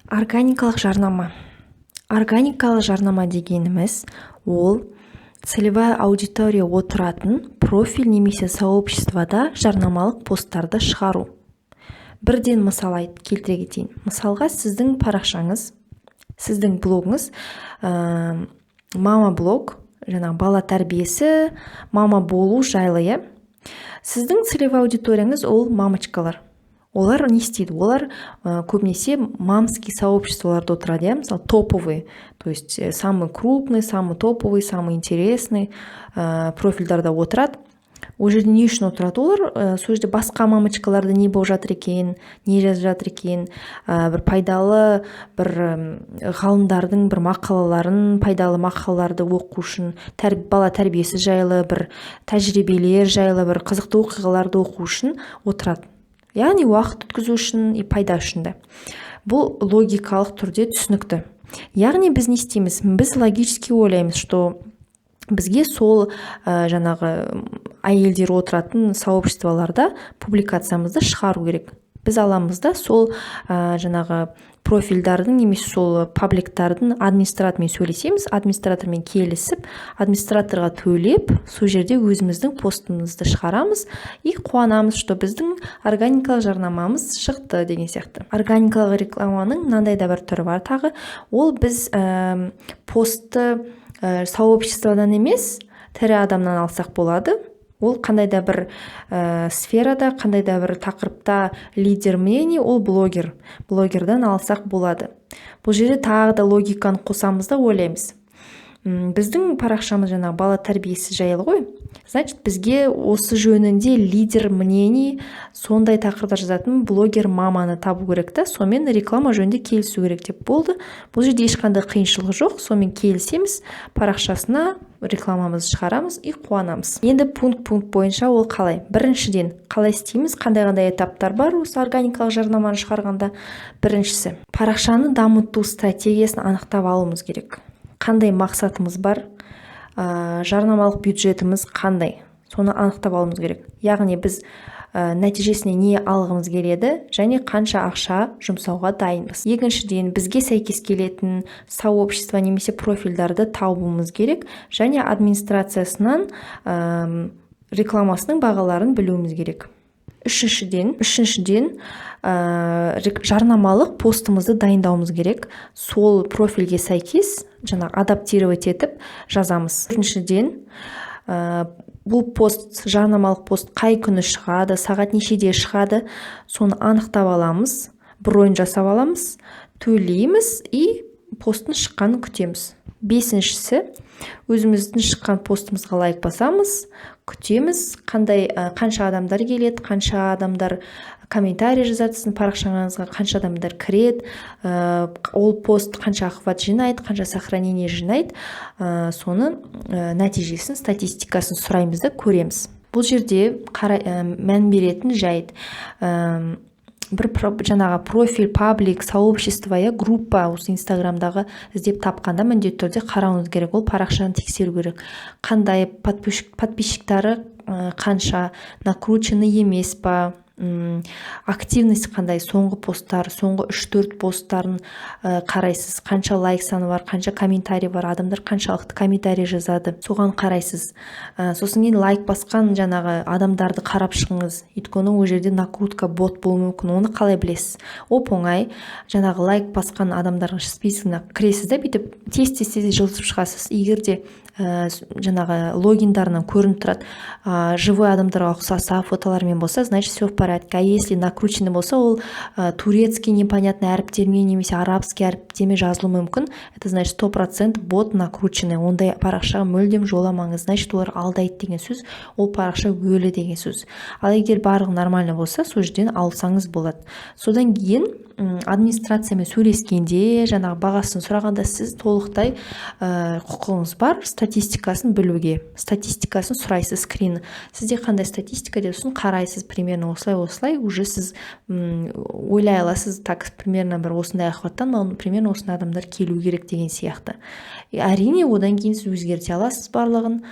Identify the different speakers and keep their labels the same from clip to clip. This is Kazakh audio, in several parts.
Speaker 1: Органикалық жарнама. Органикалық жарнама дегеніміз ол целевая аудитория отыратын профиль немесе сообществода жарнамалық посттарды шығару. Бірден мысал келтіре кетейін. Мысалға сіздің парақшаңыз, сіздің блогыңыз мама блог, бала тәрбиесі, мама болу жайлы. Сіздің целевая аудиторияңыз ол мамочкалар. Олар не істейді? Олар көбінесе мамский сообществоларда отырады, мысалы топовый, то есть самый крупный, самый топовый, самый интересный профильдарда отырады. Ол жерде не үшін отырады олар? Сол жерде басқа мамочкаларды не болып жатыр екен, не жазып жатыр екен, бір пайдалы бір ғалымдардың бір мақалаларын, пайдалы мақалаларды оқу үшін, бала тәрбиесі жайлы, бір тәжірибелер жайлы, бір қызықты оқиғаларды оқу үшін отырады. Яғни уақыт өткізу үшін и пайда үшін де. Бұл логикалық түрде түсінікті. Яғни біз не істейміз? Біз логически ойлаймыз, что бізге сол әйелдер отыратын сообществоларда публикациямызды шығару керек. Біз аламыз да сол профильдардың немесе сол пабликтардың администратормен сөйлесеміз, администратормен келісіп, администраторға төлеп, сол жерде өзіміздің постымызды шығарамыз и қуанамыз, что біздің органикалық жарнамамыз шықты деген сияқты. Органикалық рекламаның мынандай да бір түрі бар тағы. Ол біз постты сообществодан емес, тірі адамнан алсақ болады. Ол қандай да бір сферада, қандай да бір тақырыпта лидер мнений, ол блогердан алсақ болады. Бұл жерде тағы да логиканы қосамыз да ойлаймыз. Біздің парақшамыз бала тәрбиесі жайлы ғой. Значит, бізге осы жөнінде лидер мнений, сондай тақырыпта жазатын блогер маманы табу керек та, сонымен реклама жөнінде келісу керек деп болды. Бұл жерде ешқандай қиыншылық жоқ, сонымен келісеміз, парақшасына рекламамызды шығарамыз и қуанамыз. Енді пункт бойынша ол қалай? Біріншіден, қалай істейміз? Қандай этаптар бар осы органикалық жарнаманы шығарғанда? Біріншісі, парақшаны дамыту стратегиясын анықтап алуымыз керек. Қандай мақсатымыз бар, жарнамалық бюджетіміз қандай, соны анықтап алуымыз керек. Яғни біз нәтижесіне не алғымыз келеді және қанша ақша жұмсауға дайынбыз. Екіншіден, бізге сәйкес келетін сообщество немесе профильдарды табуымыз керек және администрациясынан рекламасының бағаларын білуіміз керек. Үшіншіден, жарнамалық постымызды дайындауымыз керек. Сол профильге сәйкес адаптировать етіп жазамыз. Үшіншіден, бұл жарнамалық пост қай күні шығады, сағат нешеде шығады, соны анықтап аламыз, бронь жасап аламыз, төлейміз и посттың шыққанын күтеміз. Бесіншісі, өзіміздің шыққан постымызға лайк басамыз, күтеміз, қанша адамдар келеді, қанша адамдар комментарий жазатсын парақшаңызға, қанша адамдар кіреді, ол пост қанша охват жинайды, қанша сохранение жинайды, соны нәтижесін, статистикасын сұраймыз да көреміз. Бұл жерде мән беретін жайт, бір профиль, паблик, сообщество, группа осы инстаграмдағы іздеп тапқанда міндетті түрде қарауыңыз керек. Ол парақшаны тексеру керек. Қандай подписчиктары қанша, накручены емес па, активность қандай, соңғы посттар, соңғы 3-4 посттарын қарайсыз, қанша лайк саны бар, қанша комментарий бар, адамдар қаншалықты комментарий жазады, соған қарайсыз. Сосын кейін лайк басқан адамдарды қарап шығыңыз, өйткені ол жерде накрутка бот болуы мүмкін, оны қалай білесіз? Оп-оңай лайк басқан адамдардың списогына кіресіз да, бүйтіп тез жылжып шығасыз. Егер де логиндарынан көрініп тұрады, живой адамдарға ұқсаса, фотолармен болса, значит все в порядке. А если накрученный болса, ол турецкий непонятный әріптермен немесе арабский әріптермен жазылуы мүмкін. Это значит 100% бот накрученный. Ондай парақшаға мүлдем жоламаңыз. Значит, олар алдайды деген сөз, ол парақша өлі деген сөз. Ал егер барлығы нормально болса, сол жерден алсаңыз болады. Содан кейін администрациямен сөйлескенде, бағасын сұрағанда сіз толықтай құқығыңыз бар статистикасын білуге. Статистикасын сұрайсыз, скрин. Сізде қандай статистика деп сосын қарайсыз, примерно осылай, уже сіз ойлай аласыз, так, примерно бір осындай охваттан, примерно осындай адамдар келу керек деген сияқты. Әрине, одан кейін сіз өзгерте аласыз барлығын.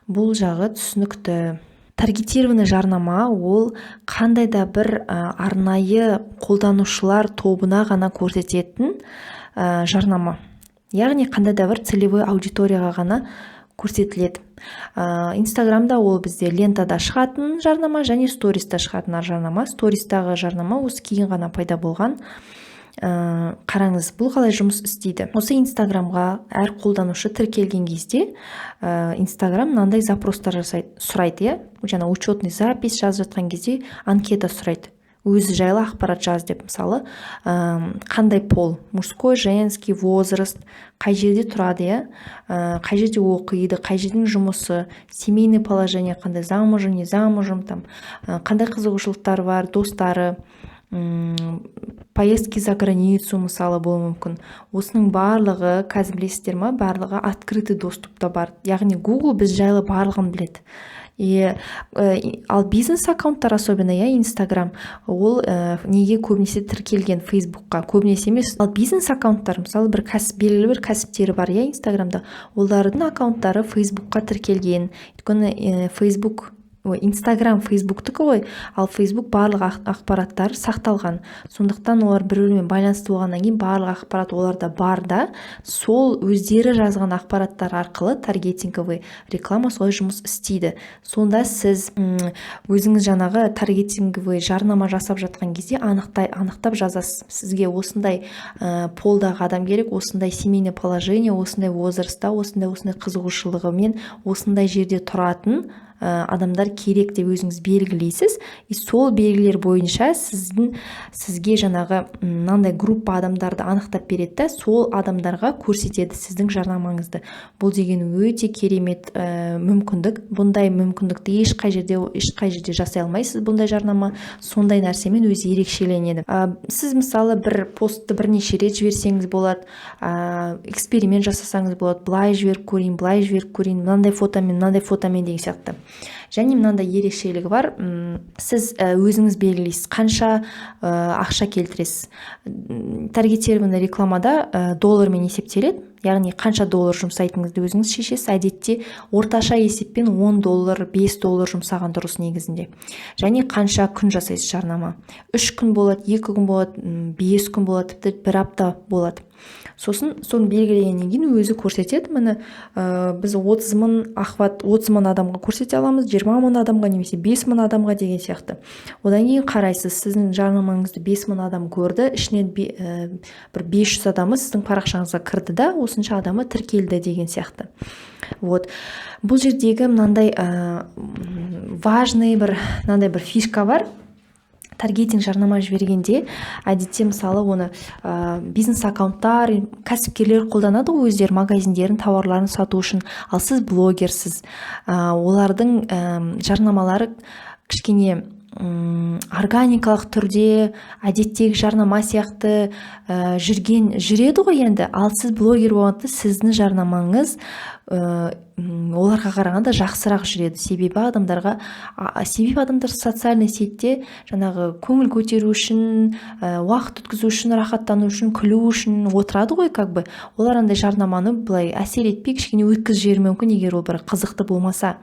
Speaker 1: Бұл жағы түсінікті. таргетированный жарнама ол қандай да бір арнайы қолданушылар тобына ғана көрсететін жарнама. Яғни қандай да бір целевой аудиторияға ғана көрсетіледі. Инстаграмда ол бізде лентада шығатын жарнама және сториста шығатын жарнама. Стористағы жарнама осы кейін ғана пайда болған. Қараңыз, бұл қалай жұмыс істейді. Осы Инстаграмға әр қолданушы тіркелген кезде Инстаграм мынандай запростар сұрайды, жаңа учетный запись жазып жатқан кезде анкета сұрайды. Өзі жайлы ақпарат жаз деп, мысалы, қандай пол, мужской, женский, возраст, қай жерде тұрады, қай жерде оқиды, қай жердің жұмысы, семейный положение қандай, замужем, не замужем, қандай қызығушылықтар бар, достары, поездки за границу мысалы болуы мүмкін. Осының барлығы, қазір білесіздер ма, барлығы открытый доступта бар. Яғни Google біз жайлы барлығын біледі. Ал бизнес аккаунттар, особенно Инстаграм, ол неге көбінесе тіркелген Фейсбукқа, көбінесе емес. Ал бизнес аккаунттар, мысалы белгілі бір кәсіптері бар Инстаграмда, олардың аккаунттары Фейсбукқа тіркелген. Өйткені Инстаграм Фейсбуктікі ғой, ал Фейсбук барлық ақпараттар сақталған. Сондықтан олар бір-бірімен байланысты болғаннан кейін барлық ақпарат оларда бар да, сол өздері жазған ақпараттар арқылы таргетинговый реклама солай жұмыс істейді. Сонда сіз өзіңіз жаңағы таргетинговый жарнама жасап жатқан кезде анықтап жазасыз. Сізге осындай полдағы адам керек, осындай семейный положение, осындай возрастта, осындай қызығушылығы мен осындай жерде тұратын адамдар керек деп өзіңіз белгілейсіз. И сол белгілер бойынша сізге жаңағы мынандай группа адамдарды анықтап береді, сол адамдарға көрсетеді сіздің жарнамаңызды. Бұл деген өте керемет мүмкіндік. Бұндай мүмкіндікті ешқай жерде жасай алмайсыз. Бұндай жарнама сондай нәрсемен өзі ерекшеленеді. Сіз мысалы бір постты бірнеше рет жіберсеңіз болады, эксперимент жасасаңыз болады, былай жіберіп көрейін, мынандай фотомен деген сияқты. Және мынандай ерекшелігі бар, сіз өзіңіз белгілейсіз, қанша ақша келтіресіз. Таргетированный рекламада доллармен есептеледі, яғни қанша доллар жұмсайтыныңызды өзіңіз шешесіз. Әдетте орташа есеппен $10, $5 жұмсаған дұрыс негізінде. Және қанша күн жасайсыз жарнама. 3 күн болады, 2 күн болады, 5 күн болады, тіпті 1 апта болады. Сосын соны белгілегеннен кейін өзі көрсетеді. Міне біз 30 мың адамға көрсете аламыз, 20 мың адамға немесе 5 мың адамға деген сияқты. Одан кейін қарайсыз, сіздің жарнамаңызды 5 мың адам көрді, ішінен бір 500 адамы сіздің парақшаңызға кірді да, осынша адамы тіркелді деген сияқты. Бұл жердегі мынандай важный бір фишка бар. Таргетинг жарнама жібергенде, әдетте мысалы оны бизнес аккаунттар, кәсіпкерлер қолданады ғой, өздері магазиндерін, тауарларын сату үшін. Ал сіз блогерсіз. Олардың жарнамалары кішкене органикалық түрде, әдеттегі жарнама сияқты жүреді ғой енді. Ал сіз блогер болғанда сіздің жарнамаңыз оларға қарағанда жақсырақ жүреді. Себебі адамдар социальный сетте жаңағы көңіл көтеру үшін, уақыт өткізу үшін, рахаттану үшін, күлу үшін отырады ғой, олар андай жарнаманы былай әсер етпей кішкене өткізіп жіберуі мүмкін, егер ол бір қызықты болмаса,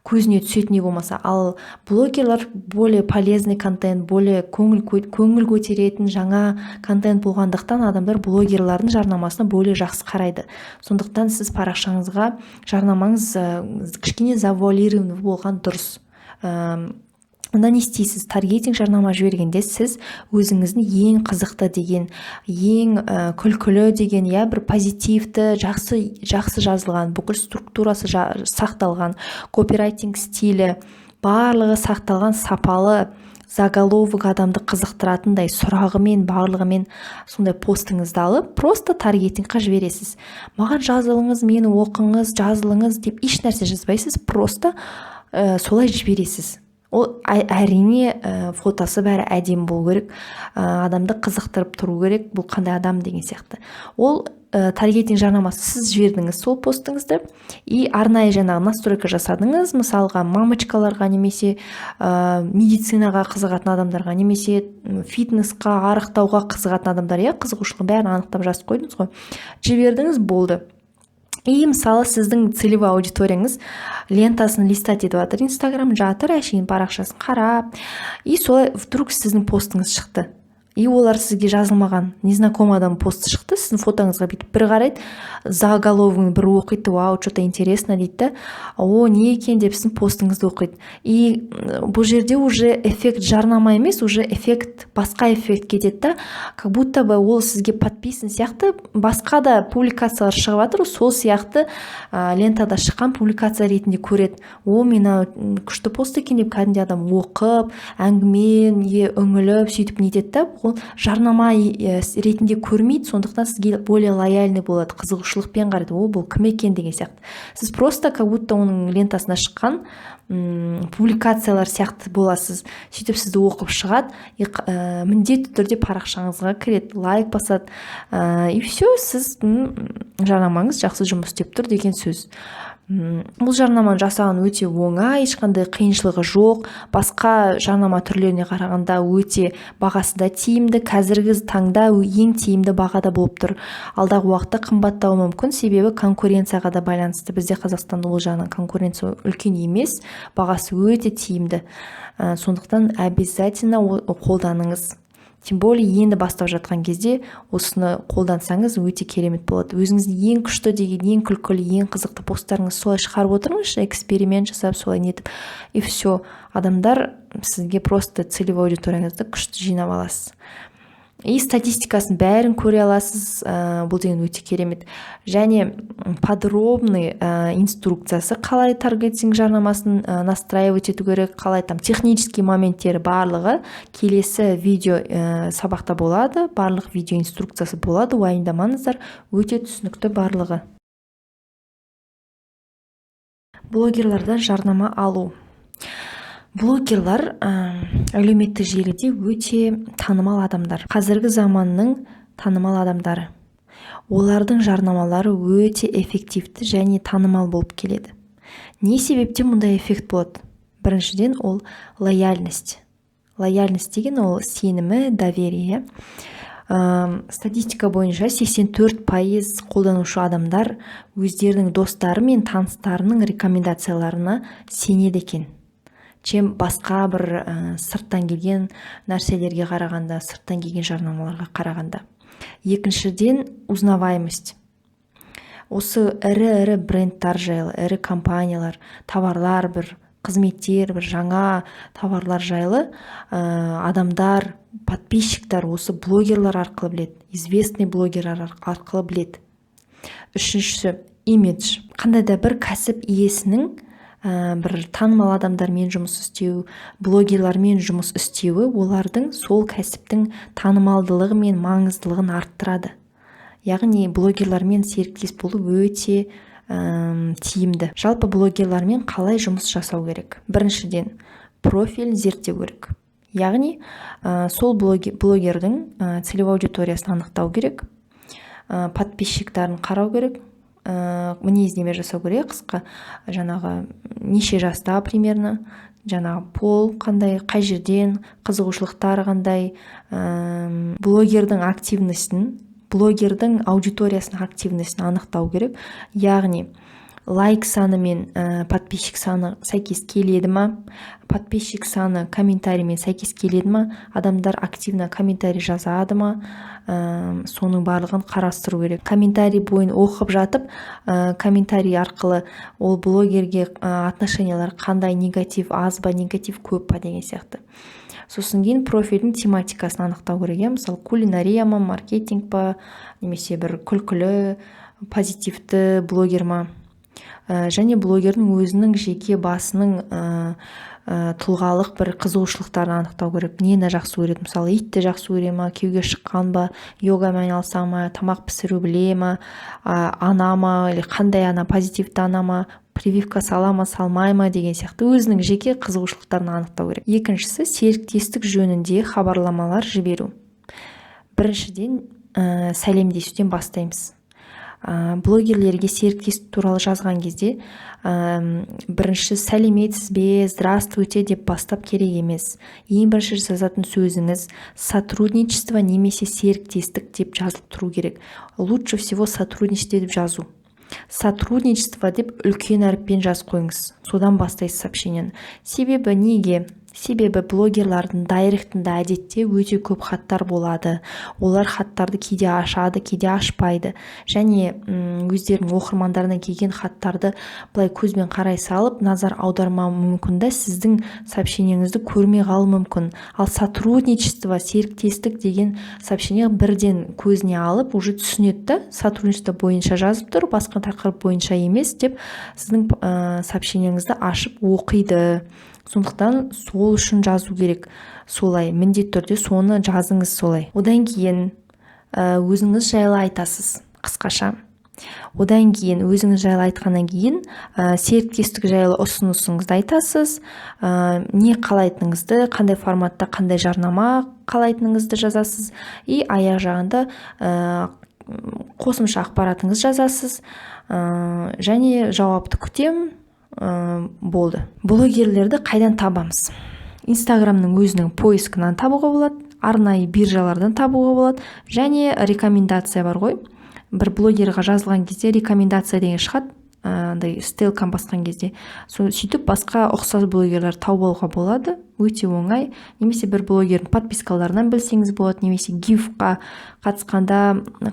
Speaker 1: көзіне түсетіндей болмаса. Ал блогерлар более полезный контент, более көңіл көтеретін жаңа контент болғандықтан адамдар блогерлардың жарнамасына более жақсы қарайды. Сондықтан сіз парақшаңызға жарнамаңыз кішкене завуалированный болған дұрыс. Онда не істейсіз? Таргетинг жарнама жібергенде сіз өзіңіздің ең қызықты деген, ең күлкілі деген, бір позитивті, жақсы жазылған, бүкіл структурасы сақталған, копирайтинг стилі барлығы сақталған, сапалы, заголовок адамды қызықтыратындай сұрағымен, барлығымен сондай постыңызды алып, просто таргетингқа жібересіз. Маған жазылыңыз, мені оқыңыз, жазылыңыз деп еш нәрсе жазбайсыз, просто солай жібересіз. Ол әрине фотосы бәрі әдемі болу керек, адамды қызықтырып тұру керек, бұл қандай адам деген сияқты. Ол таргетинг жарнамасы, сіз жібердіңіз сол постыңызды, и арнайы жаңағы настройка жасадыңыз, мысалға мамочкаларға, немесе медицинаға қызығатын адамдарға, немесе фитнесқа, арықтауға қызығатын адамдар, қызығушылығын бәрін анықтап жазып қойдыңыз ғой, жібердіңіз, болды. И мысалы сіздің целевой аудиторияңыз лентасын листать етіп жатыр, инстаграм жатыр, әшейін парақшасын қарап, и солай вдруг сіздің постыңыз шықты. И олар сізге жазылмаған незнакомый адам посты шықты, сіздің фотоңызға бүйтіп бір қарайды, заголовогын бір оқиды, вау, что-то интересно дейді да, о, не екен деп сіздің постыңызды оқиды. И бұл жерде уже эффект жарнама емес, уже эффект, басқа эффект кетеді да, как будто бы ол сізге подписан сияқты, басқа да публикациялар шығып жатыр, сол сияқты лентада шыққан публикация ретінде көреді. О, мені күшті пост екен деп кәдімгі адам оқып, әңгіме үңіліп сөйтіп нетеді да, ол жарнама ретінде көрмейді, сондықтан сізге более лояльный болады, қызығушылықпен қарайды, о, бұл кім екен деген сияқты. Сіз просто как будто оның лентасына шыққан публикациялар сияқты боласыз, сөйтіп сізді оқып шығады, міндетті түрде парақшаңызға кіреді, лайк басады, и все, сіз жарнамаңыз жақсы жұмыс істеп тұр деген сөз. Бұл жарнаманы жасаған өте оңай, ешқандай қиыншылығы жоқ, басқа жарнама түрлеріне қарағанда өте бағасы да тиімді, қазіргі таңда ең тиімді бағада болып тұр. Алдағы уақытта қымбаттауы мүмкін, себебі конкуренцияға да байланысты. Бізде Қазақстанда ол жағынан конкуренция үлкен емес, бағасы өте тиімді. Сондықтан обязательно қолданыңыз. Тем более енді бастап жатқан кезде осыны қолдансаңыз өте керемет болады. Өзіңіздің ең күшті деген, ең күлкілі, ең қызықты посттарыңыз солай шығарып отырыңызшы, эксперимент жасап солай нетіп, и все, адамдар сізге просто целевой аудиторияңызды күшті жинап аласыз. И статистикасын бәрін көре аласыз, бұл деген өте керемет. Және подробный инструкциясы, қалай таргетинг жарнамасын настраивать ету керек, қалай там технический моменттері барлығы келесі видео сабақта болады, барлық видео инструкциясы болады, уайымдамаңыздар, өте түсінікті барлығы. Блогерлардан жарнама алу. Блогерлар әлеуметтік желіде өте танымал адамдар. Қазіргі заманның танымал адамдары. Олардың жарнамалары өте эффективті және танымал болып келеді. Не себептен мұндай эффект болады? Біріншіден ол лояльность. Лояльность деген ол сенімі, доверие. Статистика бойынша 84% қолданушы адамдар өздерінің достары мен таныстарының рекомендацияларына сенеді екен. Чем басқа бір сырттан келген нәрселерге қарағанда, сырттан келген жарнамаларға қарағанда. Екіншіден, узнаваемость. Осы ірі брендтар жайлы, ірі компаниялар, товарлар, бір қызметтер, бір жаңа товарлар жайлы адамдар, подписчиктар осы блогерлар арқылы біледі, известный блогерлар арқылы біледі. Үшіншісі, имидж. Қандай да бір кәсіп иесінің бір танымал адамдармен жұмыс істеу, блогерлармен жұмыс істеуі олардың сол кәсіптің танымалдылығы мен маңыздылығын арттырады. Яғни блогерлармен серіктес болу өте тиімді. Жалпы блогерлармен қалай жұмыс жасау керек? Біріншіден, профиль зерттеу керек. Яғни сол блогердің целевой аудиториясын анықтау керек, подписчиктарын қарау керек, мінездеме жасау керек, қысқа жаңағы неше жаста примерно, жаңағы пол қандай, қай жерден, қызығушылықтары қандай, блогердің активностін, блогердің аудиториясының активностін анықтау керек. Яғни лайк саны мен подписчик саны сәйкес келеді ма, подписчик саны комментариймен сәйкес келеді ма, адамдар активно комментарий жазады ма, соның барлығын қарастыру керек. Комментарий бойын оқып жатып, комментарий арқылы ол блогерге отношениялар қандай, негатив аз ба, негатив көп па деген сияқты. Сосын кейін профильдің тематикасын анықтау керек. Мысалы, кулинария ма, маркетинг па, немесе бір күлкілі, позитивті блогер ма. Және блогердің өзінің жеке басының тұлғалық бір қызығушылықтарын анықтау керек. Нені жақсы көреді? Мысалы, итті жақсы көре ма, күйеуге шыққан ба, йогамен айналыса ма, тамақ пісіру біле ма, ана ма, или қандай ана, позитивті ана ма, прививка сала ма, салмай ма деген сияқты өзінің жеке қызығушылықтарын анықтау керек. Екіншісі, серіктестік жөнінде хабарламалар жіберу. Біріншіден, сәлемдесуден бастаймыз. Блогерлерге серіктестік туралы жазған кезде бірінші сәлеметсіз бе, здравствуйте деп бастап керек емес. Ең бірінші жазатын сөзіңіз сотрудничество немесе серіктестік деп жазылып тұру керек. Лучше всего сотрудничество деп жазу. сотрудничество деп үлкен әріппен жазып қойыңыз. Содан бастайсыз сообщениені. Себебі неге? Себебі блогерлардың дайректінде әдетте өте көп хаттар болады. Олар хаттарды кейде ашады, кейде ашпайды. Және өздерінің оқырмандарынан келген хаттарды былай көзбен қарай салып, назар аудармауы мүмкін да сіздің сообщениеңізді көрмей қалуы мүмкін. Ал сотрудничество, серіктестік деген сообщение бірден көзіне алып, уже түсінеді да, сотрудничество бойынша жазып тұр, басқа тақырып бойынша емес деп сіздің сообщениеңізді ашып оқиды. Сондықтан сол үшін жазу керек. Солай, міндетті түрде соны жазыңыз солай. Одан кейін өзіңіз жайлы айтасыз, қысқаша. Одан кейін өзіңіз жайлы айтқаннан кейін серіктестік жайлы ұсынысыңызды айтасыз, не қалайтыныңызды, қандай форматта, қандай жарнама қалайтыныңызды жазасыз, и аяқ жағында қосымша ақпаратыңыз жазасыз, және жауапты күтем. Болды. Блогерлерді қайдан табамыз? Инстаграмның өзінің поискынан табуға болады, арнайы биржалардан табуға болады, және рекомендация бар ғой. Бір блогерға жазылған кезде рекомендация деген шығады, стелкан басқан кезде. Сөйтіп басқа ұқсас блогерлер тауып алуға болады, өте оңай. Немесе бір блогердің подпискаларынан білсеңіз болады, немесе гифқа қатысқанда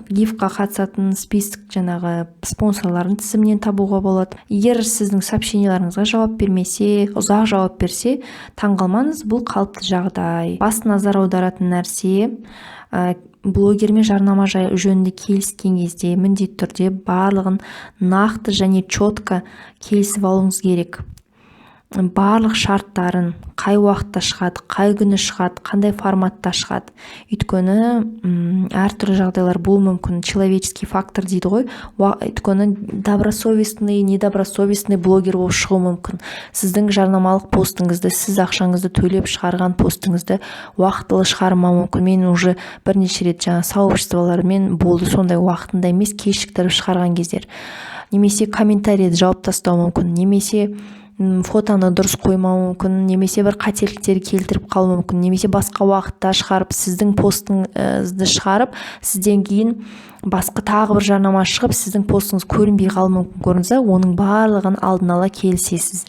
Speaker 1: гифқа қатысатын список жаңағы спонсорлардың тізімінен табуға болады. Егер сіздің сообщениеларыңызға жауап бермесе, ұзақ жауап берсе, таңғалмаңыз, бұл қалыпты жағдай. Басты назар аударатын нәрсе, блогермен жарнама жөнінде келіскен кезде міндетті түрде барлығын нақты және четко келісіп алуыңыз керек. Барлық шарттарын, қай уақытта шығады, қай күні шығады, қандай форматта шығады. Өйткені әртүрлі жағдайлар болуы мүмкін. Человеческий фактор дейді ғой. Өйткені добросовестный, недобросовестный блогер болып шығуы мүмкін. Сіздің жарнамалық постыңызды, сіз ақшаңызды төлеп шығарған постыңызды уақытылы шығармауы мүмкін. Мен уже бірнеше рет сообществолармен болды сондай, уақытында емес, кешіктіріп шығарған кездер. Немесе комментарийді жауап тастау мүмкін, немесе фотоны дұрыс қоймау мүмкін, немесе бір қателіктер келтіріп қалуы мүмкін, немесе басқа уақытта шығарып, сіздің постыңызды шығарып, сізден кейін басқа тағы бір жарнама шығып, сіздің постыңыз көрінбей қалуы мүмкін. Көрдіңіз, оның барлығын алдын ала келісесіз.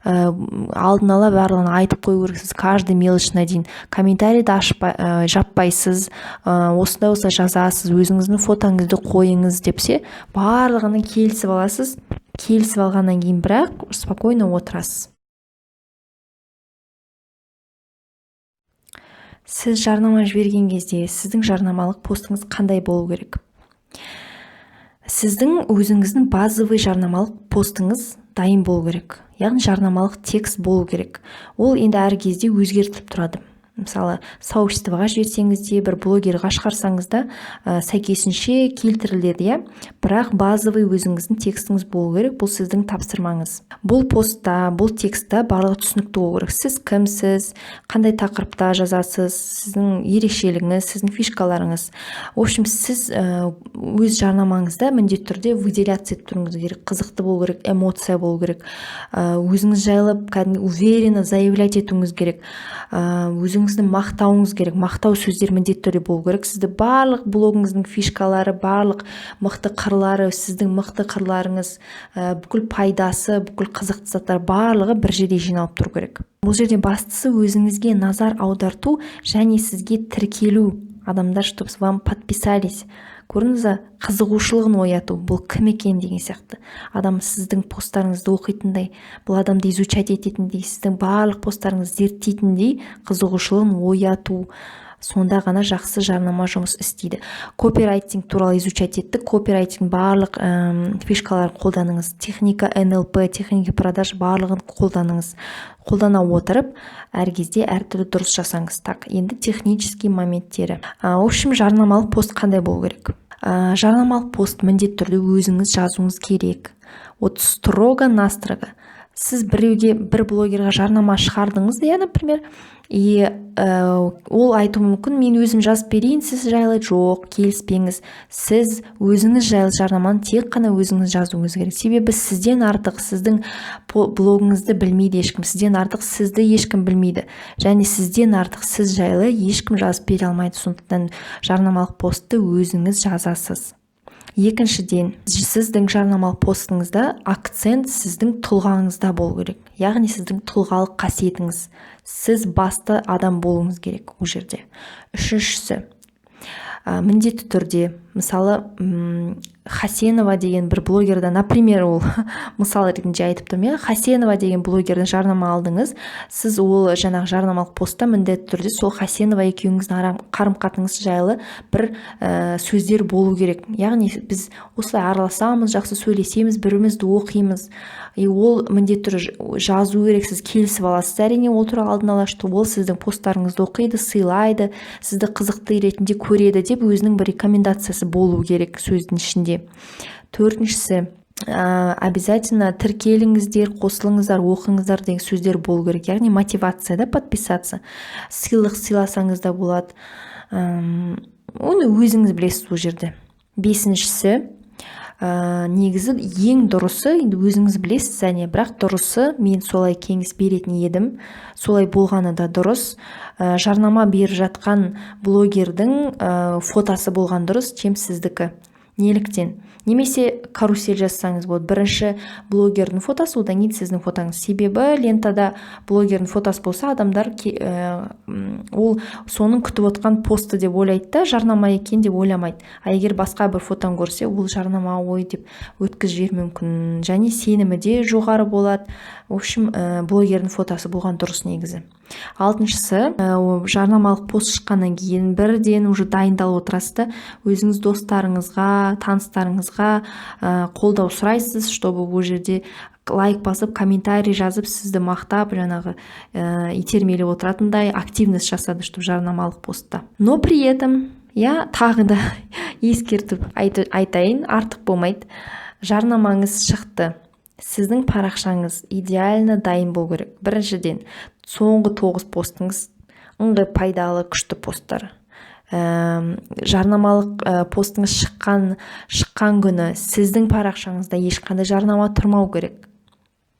Speaker 1: Алдын ала барлығын айтып қою керексіз, каждый мелочына дейін. Комментарийді жаппайсыз, осындай жазасыз, өзіңіздің фотоңызды қойыңыз депсе, барлығын келісіп аласыз. Келісіп алғаннан кейін бірақ спокойно отырасыз. Сіз жарнама жіберген кезде сіздің жарнамалық постыңыз қандай болу керек? Сіздің өзіңіздің базовый жарнамалық постыңыз дайын болу керек. Яғни жарнамалық текст болу керек. Ол енді әр кезде өзгертіліп тұрады. Мысалы, сообществоға жіберсеңіз де, бір блогерға шығарсаңыз да, сәйкесінше келтіріледі, бірақ базовый өзіңіздің текстіңіз болу керек, бұл сіздің тапсырмаңыз. Бұл постта, бұл текстта барлығы түсінікті болу керек. Сіз кімсіз, қандай тақырыпта жазасыз, сіздің ерекшелігіңіз, сіздің фишкаларыңыз. В общем, сіз өз жарнамаңызда міндетті түрде выделяться етіп тұруыңыз керек, қызықты болу керек, эмоция болу керек, өзіңіз жайлы кәдімгі уверенно заявлять етуіңіз керек, өзіңізді мақтауыңыз керек, мақтау сөздер міндетті түрде болу керек. Сізді барлық блогыңыздың фишкалары, барлық мықты қырлары, сіздің мықты қырларыңыз, бүкіл пайдасы, бүкіл қызықты заттар барлығы бір жерде жиналып тұру керек. Бұл жерде бастысы өзіңізге назар аударту және сізге тіркелу. Адамдар, чтобы с вами подписались. Көрдіңіз, қызығушылығын ояту, бұл кім екен деген сияқты. Адам сіздің посттарыңызды оқитындай, бұл адамды изучать ететіндей, сіздің барлық посттарыңызды зерттейтіндей қызығушылығын ояту. Сонда ғана жақсы жарнама жұмыс істейді. Копирайтинг туралы изучать еттік. Копирайтинг барлық фишкаларын қолданыңыз. Техника НЛП, техника продаж барлығын қолданыңыз. Қолдана отырып, әр кезде әртүрлі дұрыс жасаңыз. Так, енді технический моменттері. В общем, жарнамалық пост қандай болу керек? Жарнамалық пост міндетті түрде өзіңіз жазуыңыз керек. Вот строго-настрого. Сіз бір блогерға жарнама шығардыңыз, например, и ол айту мүмкін, мен өзім жазып берейін сіз жайлы. Жоқ, келіспеңіз. Сіз өзіңіз жайлы жарнаманы тек қана өзіңіз жазуыңыз керек. Себебі сізден артық сіздің блогыңызды білмейді ешкім, сізден артық сізді ешкім білмейді, және сізден артық сіз жайлы ешкім жазып бере алмайды. Сондықтан жарнамалық постты өзіңіз жазасыз. Екіншіден, сіздің жарнамалық постыңызда акцент сіздің тұлғаңызда болу керек, яғни сіздің тұлғалық қасиетіңіз, сіз басты адам болуыңыз керек ол жерде. Үшіншісі, міндетті түрде, мысалы Хасенова деген бір блогерді, например, ол мысал ретінде айтып тұрмын, Хасенова деген блогердің жарнама алдыңыз, сіз ол жаңағы жарнамалық постта міндетті түрде сол Хасенова екеуіңіздің қарым-қатыныңыз жайлы бір сөздер болу керек. Яғни біз осылай араласамыз, жақсы сөйлесеміз, бірімізді оқимыз, ол міндетті түрде жазу керек, сіз келісіп аласыз. Әрине ол туралы алдын ала, что ол сіздің посттарыңызды оқиды, сыйлайды, сізді қызықты ретінде көреді деп өзінің бір рекомендациясы болу керек сөздің ішінде. Төртіншісі, обязательно тіркеліңіздер, қосылыңыздар, оқыңыздар деген сөздер болу керек. Яғни мотивация, да, подписаться. Сыйлық сыйласаңыз да болады. Оны өзіңіз білесіз ол жерде. Бесіншісі, негізі ең дұрысы, енді өзіңіз білесіз, бірақ дұрысы, мен солай кеңес беретін едім, солай болғаны да дұрыс. Жарнама беріп жатқан блогердің фотосы болған дұрыс, чем сіздікі. Неліктен? Немесе карусель жазсаңыз болады. Бірінші блогердің фотосы, одан кейін сіздің фотоңыз. Себебі лентада блогердің фотосы болса, адамдар ол соның күтіп отқан посты деп ойлайды да, жарнама екен деп ойламайды. Егер басқа бір фотоны көрсе, ол жарнама ой деп өткізіп жіберуі мүмкін. Және сенімі де жоғары болады. В общем, блогердің фотосы болған дұрыс негізі. Алтыншысы, жарнамалық пост шыққаннан кейін бірден уже дайындалып отырасыз, өзіңіз достарыңызға, таныстарыңызға қолдау сұрайсыз, чтобы ол жерде лайк басып, комментарий жазып, сізді мақтап, жаңағы итермелеп отыратындай активность жасады, чтобы жарнамалық постта. Но при этом, тағы да ескертіп айтайын, артық болмайды. Жарнамаңыз шықты. Сіздің парақшаңыз идеально дайын болу керек. Біріншіден, соңғы 9 постыңыз ыңғай пайдалы, күшті посттар. Жарнамалық постыңыз шыққан күні сіздің парақшаңызда ешқандай жарнама тұрмау керек.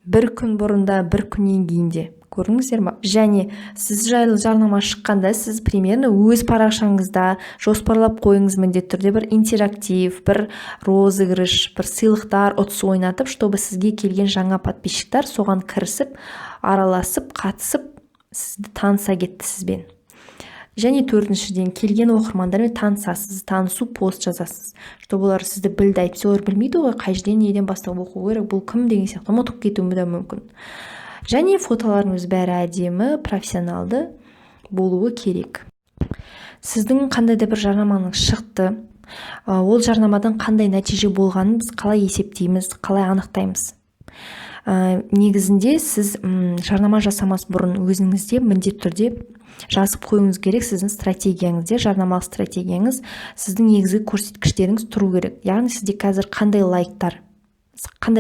Speaker 1: Бір күн бұрында, бір күннен кейінде. Көрдіңіздер ме? Және сіз жайлы жарнама шыққанда сіз примерно өз парақшаңызда жоспарлап қойыңыз, міндетті түрде бір интерактив, бір розыгрыш, бір сыйлықтар, ұтыс ойнатып, чтобы сізге келген жаңа подписчиктар соған кірісіп, араласып, қатысып, сізді таныса кетті сізбен. Және төртіншіден, келген оқырмандармен танысасыз, танысу пост жазасыз, чтобы олар сізді білді. Әйтпесе олар білмейді ғой, қай жерден неден бастап оқу керек, бұл кім деген сияқты ұмытып кетуі де мүмкін. Және фотоларыңыз бәрі әдемі, профессионалды болуы керек. Сіздің қандай да бір жарнамаңыз шықты, ол жарнамадан қандай нәтиже болғанын біз қалай есептейміз, қалай анықтаймыз. Негізінде сіз жарнама жасамас бұрын өзіңізде міндетті түрде жазып қойыңыз керек. Сіздің стратегияңызде, жарнамалық стратегияңыз, сіздің негізгі көрсеткіштеріңіз тұру керек. Яғни сізде қазір қандай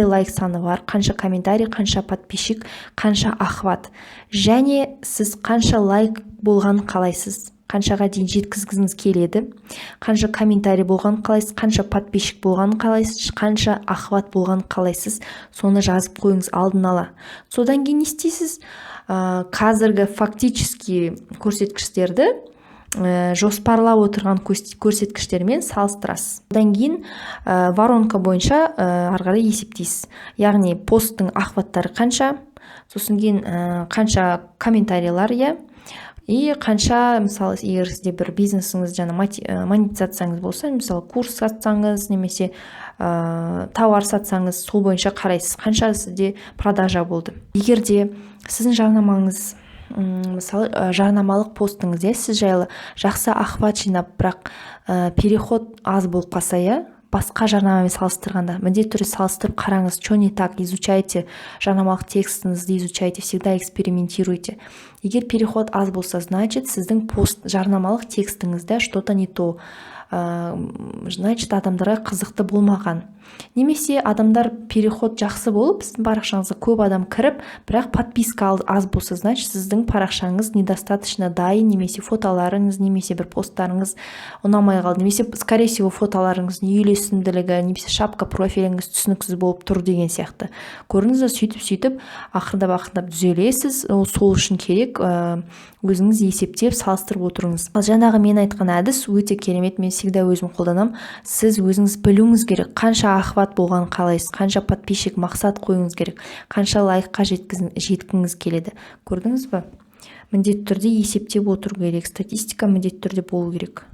Speaker 1: лайк саны бар, қанша комментарий, қанша подписчик, қанша охват. Және сіз қанша лайк болғанын қалайсыз, қаншаға дейін жеткізгіңіз келеді, қанша комментарий болғанын қалайсыз, қанша подписчик болғанын қалайсыз, қанша охват болғанын қалайсыз, соны жазып қойыңыз алдын ала. Содан кейін не істейсіз? Қазіргі фактически көрсеткіштерді жоспарлап отырған көрсеткіштермен салыстырасыз. Одан кейін воронка бойынша ары қарай есептейсіз. Яғни посттың охваттары қанша, сосын кейін қанша комментарийлар, и қанша, мысалы, егер сізде бір бизнесіңіз монетизацияңыз болса, мысалы, курс сатсаңыз, немесе тауар сатсаңыз, сол бойынша қарайсыз, қанша сізде продажа болды. Егер де сіздің жарнамаңыз, мысалы, жарнамалық постыңыз, сіз жайлы жақсы охват жинап, бірақ переход аз болып қалса, басқа жарнамамен салыстырғанда, міндетті түрде салыстырып қараңыз, что не так, изучайте жарнамалық текстіңізді, изучайте, всегда экспериментируйте. Егер переход аз болса, значит, сіздің жарнамалық текстіңізде что-то не то, значит, адамдарға қызықты болмаған. Немесе адамдар переход жақсы болып, сіздің парақшаңызға көп адам кіріп, бірақ подписка аз болса, значит, сіздің парақшаңыз недостаточно дайын, немесе фотоларыңыз, немесе бір посттарыңыз ұнамай қалды, немесе, скорее всего, фотоларыңыздың үйлесімділігі, немесе шапка профиліңіз түсініксіз болып тұр деген сияқты. Көріңіз, сөйтіп ақырдап түзелесіз. Сол үшін керек өзіңіз есептеп салыстырып отырыңыз. Жаңағы мен айтқан әдіс өте керемет, мен всегда өзім қолданам. Сіз өзіңіз білуіңіз керек, қанша охват болғанын қалайсыз, қанша подписчик мақсат қоюыңыз керек, қанша лайкқа жеткіңіз келеді. Көрдіңіз бе? Міндетті түрде есептеп отыру керек, статистика міндетті түрде болу керек.